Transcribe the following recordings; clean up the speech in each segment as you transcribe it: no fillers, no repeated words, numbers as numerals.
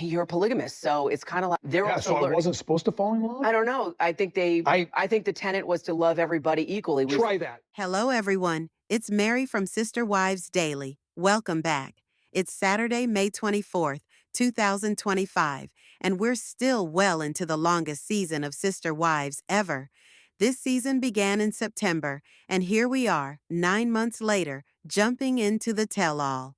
you're a polygamist, so it's kind of like they're Yeah, also so I learning. wasn't supposed to fall in love? I don't know. I I think the tenet was to love everybody equally. try that. Hello, everyone. It's Meri from Sister Wives Daily. Welcome back. It's Saturday, May 24th, 2025, and we're still well into the longest season of Sister Wives ever. This season began in September, and here we are, 9 months later, jumping into the tell all.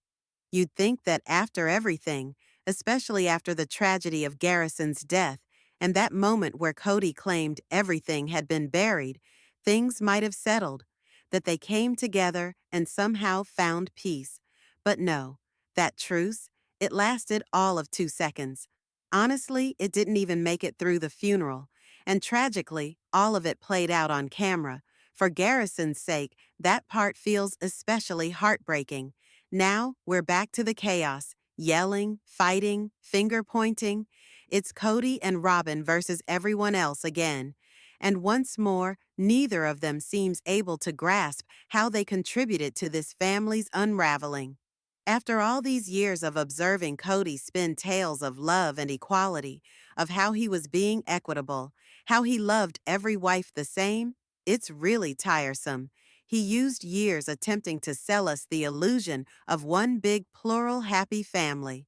You'd think that after everything, especially after the tragedy of Garrison's death, and that moment where Cody claimed everything had been buried, things might have settled, that they came together and somehow found peace. But no, that truce, it lasted all of 2 seconds. Honestly, it didn't even make it through the funeral. And tragically, all of it played out on camera. For Garrison's sake, that part feels especially heartbreaking. Now, we're back to the chaos, yelling, fighting, finger pointing. It's Cody and Robyn versus everyone else again. And once more, neither of them seems able to grasp how they contributed to this family's unraveling. After all these years of observing Cody spin tales of love and equality, of how he was being equitable, how he loved every wife the same, it's really tiresome. He used years attempting to sell us the illusion of one big plural happy family.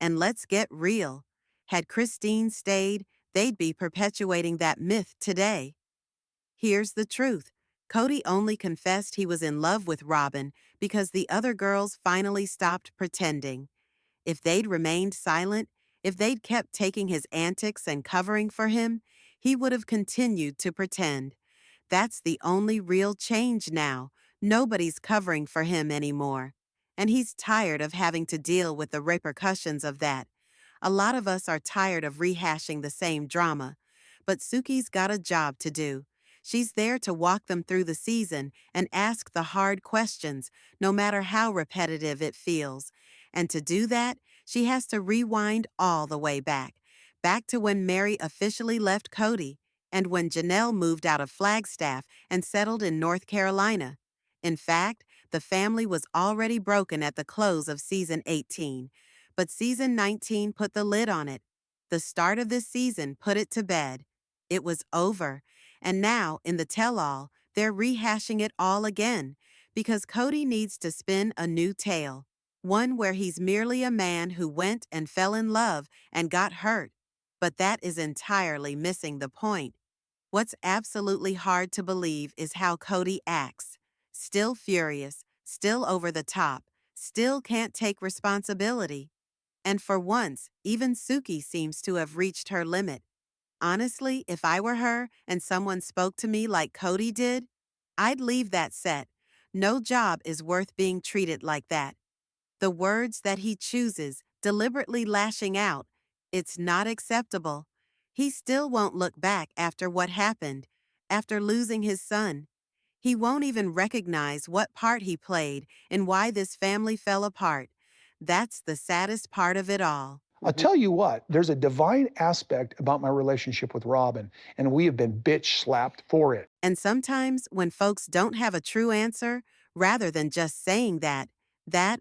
And let's get real. Had Christine stayed, they'd be perpetuating that myth today. Here's the truth. Cody only confessed he was in love with Robyn because the other girls finally stopped pretending. If they'd remained silent, if they'd kept taking his antics and covering for him, he would have continued to pretend. That's the only real change now. Nobody's covering for him anymore. And he's tired of having to deal with the repercussions of that. A lot of us are tired of rehashing the same drama. But Suki's got a job to do. She's there to walk them through the season and ask the hard questions, no matter how repetitive it feels. And to do that, she has to rewind all the way back to when Meri officially left Cody, and when Janelle moved out of Flagstaff and settled in North Carolina. In fact, the family was already broken at the close of season 18, but season 19 put the lid on it. The start of this season put it to bed. It was over, and now, in the tell-all, they're rehashing it all again, because Cody needs to spin a new tale, one where he's merely a man who went and fell in love and got hurt. But that is entirely missing the point. What's absolutely hard to believe is how Cody acts. Still furious, still over the top, still can't take responsibility. And for once, even Suki seems to have reached her limit. Honestly, if I were her and someone spoke to me like Cody did, I'd leave that set. No job is worth being treated like that. The words that he chooses, deliberately lashing out, it's not acceptable. He still won't look back after what happened, after losing his son. He won't even recognize what part he played in why this family fell apart. That's the saddest part of it all. I'll Mhm. tell you what, there's a divine aspect about my relationship with Robyn, and we have been bitch slapped for it. And sometimes when folks don't have a true answer, rather than just saying that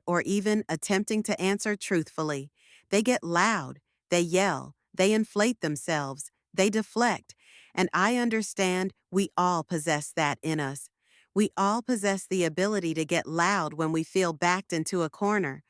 or even attempting to answer truthfully, they get loud, they yell, they inflate themselves, they deflect. And I understand we all possess that in us. We all possess the ability to get loud when we feel backed into a corner.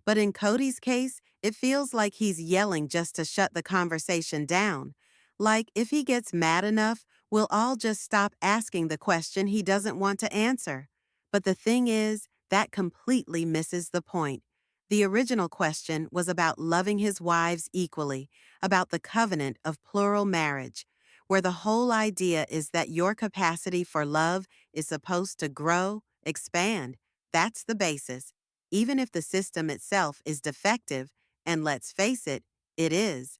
But in Cody's case, it feels like he's yelling just to shut the conversation down. Like if he gets mad enough, we'll all just stop asking the question he doesn't want to answer. But the thing is, that completely misses the point. The original question was about loving his wives equally, about the covenant of plural marriage, where the whole idea is that your capacity for love is supposed to grow, expand. That's the basis. Even if the system itself is defective, and let's face it, it is.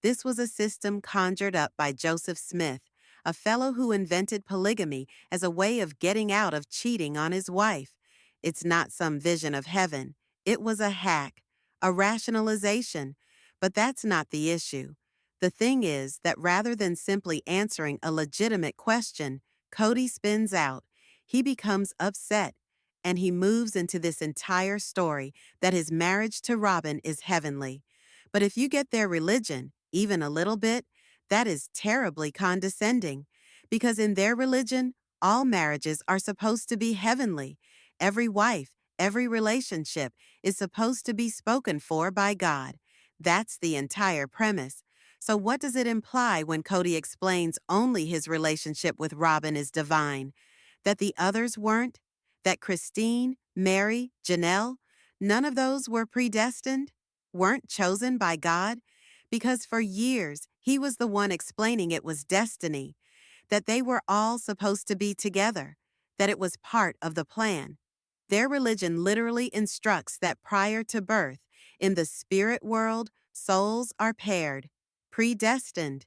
This was a system conjured up by Joseph Smith, a fellow who invented polygamy as a way of getting out of cheating on his wife. It's not some vision of heaven. It was a hack, a rationalization. But that's not the issue. The thing is that rather than simply answering a legitimate question, Cody spins out. He becomes upset, and he moves into this entire story that his marriage to Robyn is heavenly. But if you get their religion, even a little bit, that is terribly condescending. Because in their religion, all marriages are supposed to be heavenly. Every wife, every relationship is supposed to be spoken for by God. That's the entire premise. So, what does it imply when Cody explains only his relationship with Robyn is divine? That the others weren't? That Christine, Meri, Janelle, none of those were predestined? Weren't chosen by God? Because for years, he was the one explaining it was destiny, that they were all supposed to be together, that it was part of the plan. Their religion literally instructs that prior to birth, in the spirit world, souls are paired, predestined.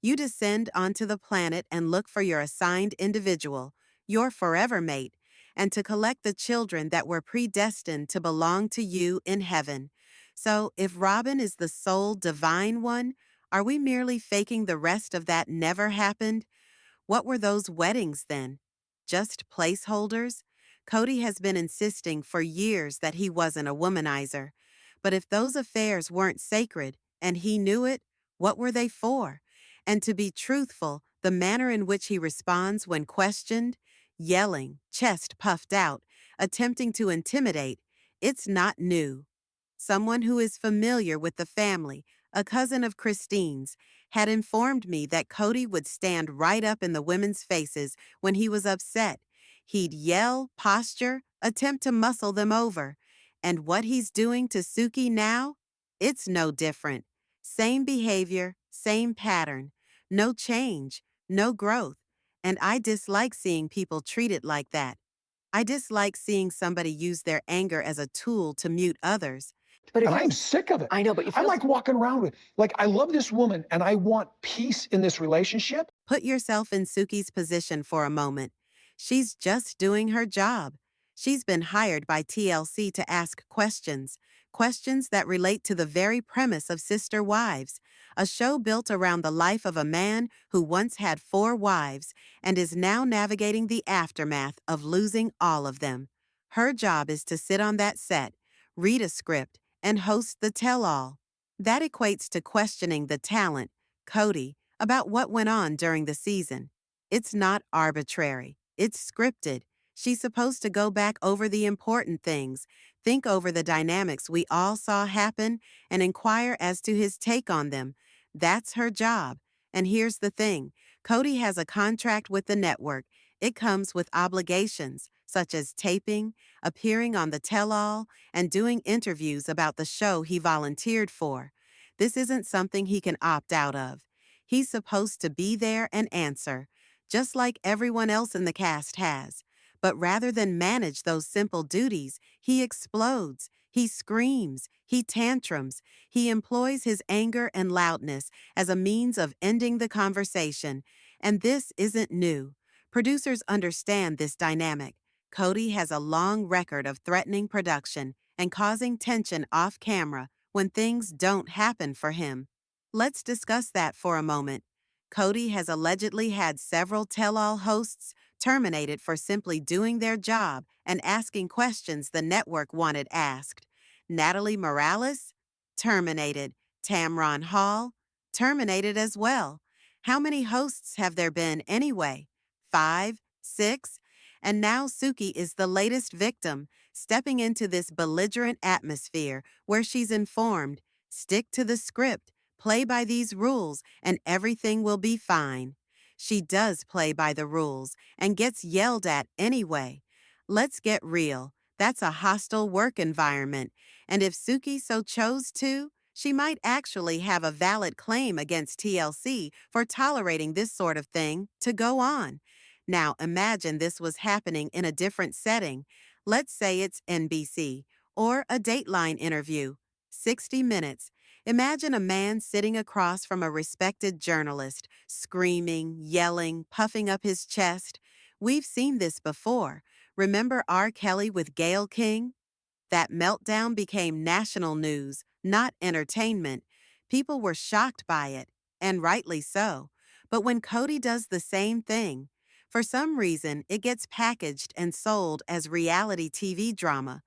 You descend onto the planet and look for your assigned individual, your forever mate, and to collect the children that were predestined to belong to you in heaven. So, if Robyn is the sole divine one, are we merely faking the rest of that never happened? What were those weddings then? Just placeholders? Cody has been insisting for years that he wasn't a womanizer. But if those affairs weren't sacred, and he knew it, what were they for? And to be truthful, the manner in which he responds when questioned, yelling, chest puffed out, attempting to intimidate, it's not new. Someone who is familiar with the family, a cousin of Christine's, had informed me that Cody would stand right up in the women's faces when he was upset. He'd yell, posture, attempt to muscle them over. And what he's doing to Suki now? It's no different. Same behavior, same pattern. No change, no growth. And I dislike seeing people treated like that. I dislike seeing somebody use their anger as a tool to mute others. But it And I'm feels, sick of it. I know, but it I'm feels, like walking around with, like, I love this woman and I want peace in this relationship. Put yourself in Suki's position for a moment. She's just doing her job. She's been hired by TLC to ask questions, questions that relate to the very premise of Sister Wives, a show built around the life of a man who once had 4 wives and is now navigating the aftermath of losing all of them. Her job is to sit on that set, read a script, and host the tell-all. That equates to questioning the talent, Cody, about what went on during the season. It's not arbitrary. It's scripted. She's supposed to go back over the important things, think over the dynamics we all saw happen, and inquire as to his take on them. That's her job. And here's the thing. Cody has a contract with the network. It comes with obligations, such as taping, appearing on the tell-all, and doing interviews about the show he volunteered for. This isn't something he can opt out of. He's supposed to be there and answer, just like everyone else in the cast has. But rather than manage those simple duties, he explodes, he screams, he tantrums, he employs his anger and loudness as a means of ending the conversation. And this isn't new. Producers understand this dynamic. Cody has a long record of threatening production and causing tension off camera when things don't happen for him. Let's discuss that for a moment. Cody has allegedly had several tell-all hosts terminated for simply doing their job and asking questions the network wanted asked. Natalie Morales? Terminated. Tamron Hall? Terminated as well. How many hosts have there been anyway? 5? 6? And now Suki is the latest victim, stepping into this belligerent atmosphere where she's informed, stick to the script, play by these rules, and everything will be fine. She does play by the rules and gets yelled at anyway. Let's get real. That's a hostile work environment. And if Suki so chose to, she might actually have a valid claim against TLC for tolerating this sort of thing to go on. Now imagine this was happening in a different setting. Let's say it's NBC or a Dateline interview. 60 Minutes. Imagine a man sitting across from a respected journalist, screaming, yelling, puffing up his chest. We've seen this before. Remember R. Kelly with Gayle King? That meltdown became national news, not entertainment. People were shocked by it, and rightly so. But when Cody does the same thing, for some reason it gets packaged and sold as reality TV drama.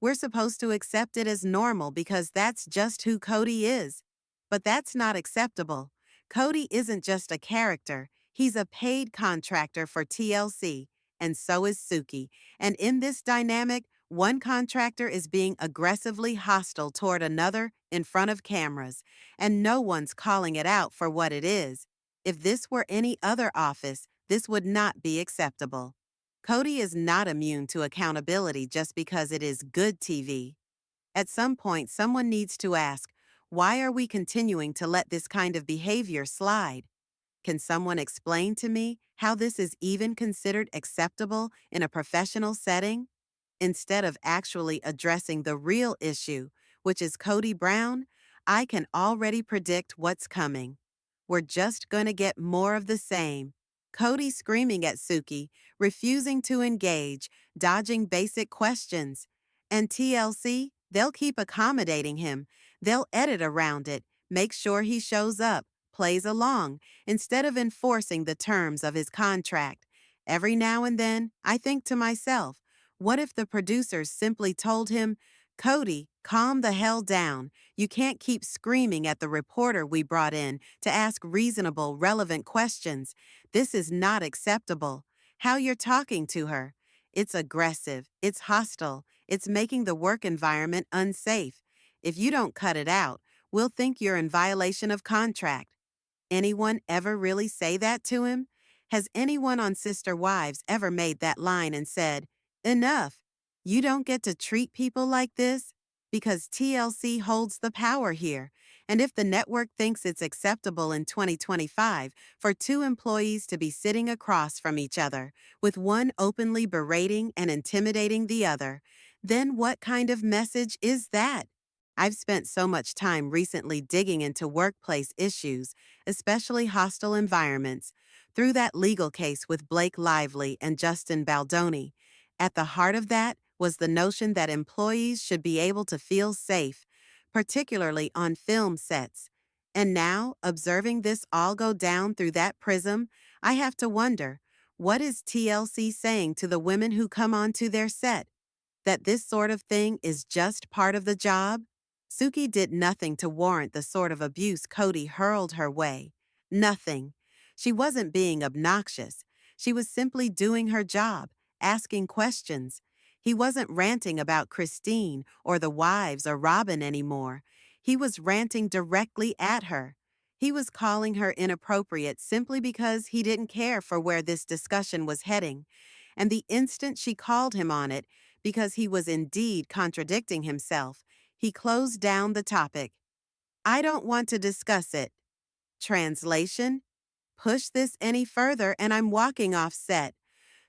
We're supposed to accept it as normal because that's just who Cody is. But that's not acceptable. Cody isn't just a character, he's a paid contractor for TLC, and so is Suki. And in this dynamic, one contractor is being aggressively hostile toward another in front of cameras, and no one's calling it out for what it is. If this were any other office, this would not be acceptable. Cody is not immune to accountability just because it is good TV. At some point, someone needs to ask, why are we continuing to let this kind of behavior slide? Can someone explain to me how this is even considered acceptable in a professional setting? Instead of actually addressing the real issue, which is Kody Brown, I can already predict what's coming. We're just going to get more of the same. Cody screaming at Suki, refusing to engage, dodging basic questions. And TLC, they'll keep accommodating him. They'll edit around it, make sure he shows up, plays along, instead of enforcing the terms of his contract. Every now and then, I think to myself, what if the producers simply told him, Cody, calm the hell down. You can't keep screaming at the reporter we brought in to ask reasonable, relevant questions. This is not acceptable. How you're talking to her. It's aggressive. It's hostile. It's making the work environment unsafe. If you don't cut it out, we'll think you're in violation of contract. Anyone ever really say that to him? Has anyone on Sister Wives ever made that line and said, enough, you don't get to treat people like this? Because TLC holds the power here. And if the network thinks it's acceptable in 2025 for two employees to be sitting across from each other, with one openly berating and intimidating the other, then what kind of message is that? I've spent so much time recently digging into workplace issues, especially hostile environments, through that legal case with Blake Lively and Justin Baldoni. At the heart of that was the notion that employees should be able to feel safe, particularly on film sets. And now, observing this all go down through that prism, I have to wonder, what is TLC saying to the women who come onto their set? That this sort of thing is just part of the job? Suki did nothing to warrant the sort of abuse Cody hurled her way. Nothing. She wasn't being obnoxious. She was simply doing her job, asking questions. He wasn't ranting about Christine or the wives or Robyn anymore. He was ranting directly at her. He was calling her inappropriate simply because he didn't care for where this discussion was heading. And the instant she called him on it, because he was indeed contradicting himself, he closed down the topic. I don't want to discuss it. Translation? Push this any further and I'm walking off set.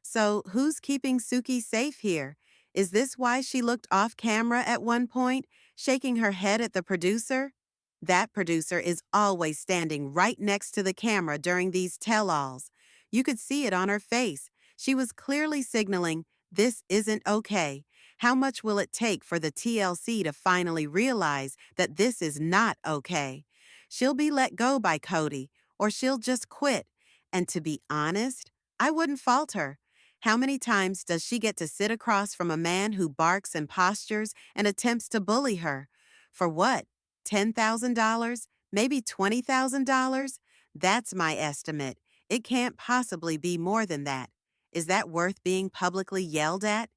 So who's keeping Suki safe here? Is this why she looked off camera at one point, shaking her head at the producer? That producer is always standing right next to the camera during these tell-alls. You could see it on her face. She was clearly signaling, this isn't okay. How much will it take for the TLC to finally realize that this is not okay? She'll be let go by Cody, or she'll just quit. And to be honest, I wouldn't fault her. How many times does she get to sit across from a man who barks and postures and attempts to bully her? For what? $10,000? Maybe $20,000? That's my estimate. It can't possibly be more than that. Is that worth being publicly yelled at?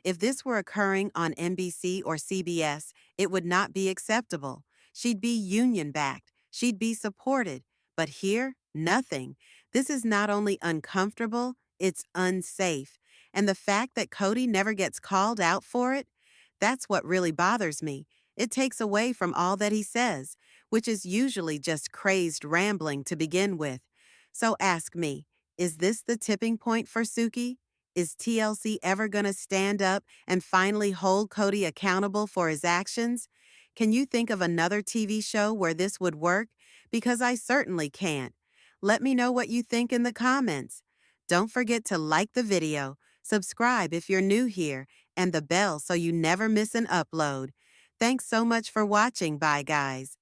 If this were occurring on NBC or CBS, it would not be acceptable. She'd be union-backed. She'd be supported. But here, nothing. This is not only uncomfortable, it's unsafe. And the fact that Cody never gets called out for it, that's what really bothers me. It takes away from all that he says, which is usually just crazed rambling to begin with. So ask me, is this the tipping point for Suki? Is TLC ever going to stand up and finally hold Cody accountable for his actions? Can you think of another TV show where this would work? Because I certainly can't. Let me know what you think in the comments. Don't forget to like the video, subscribe if you're new here, and the bell so you never miss an upload. Thanks so much for watching. Bye, guys.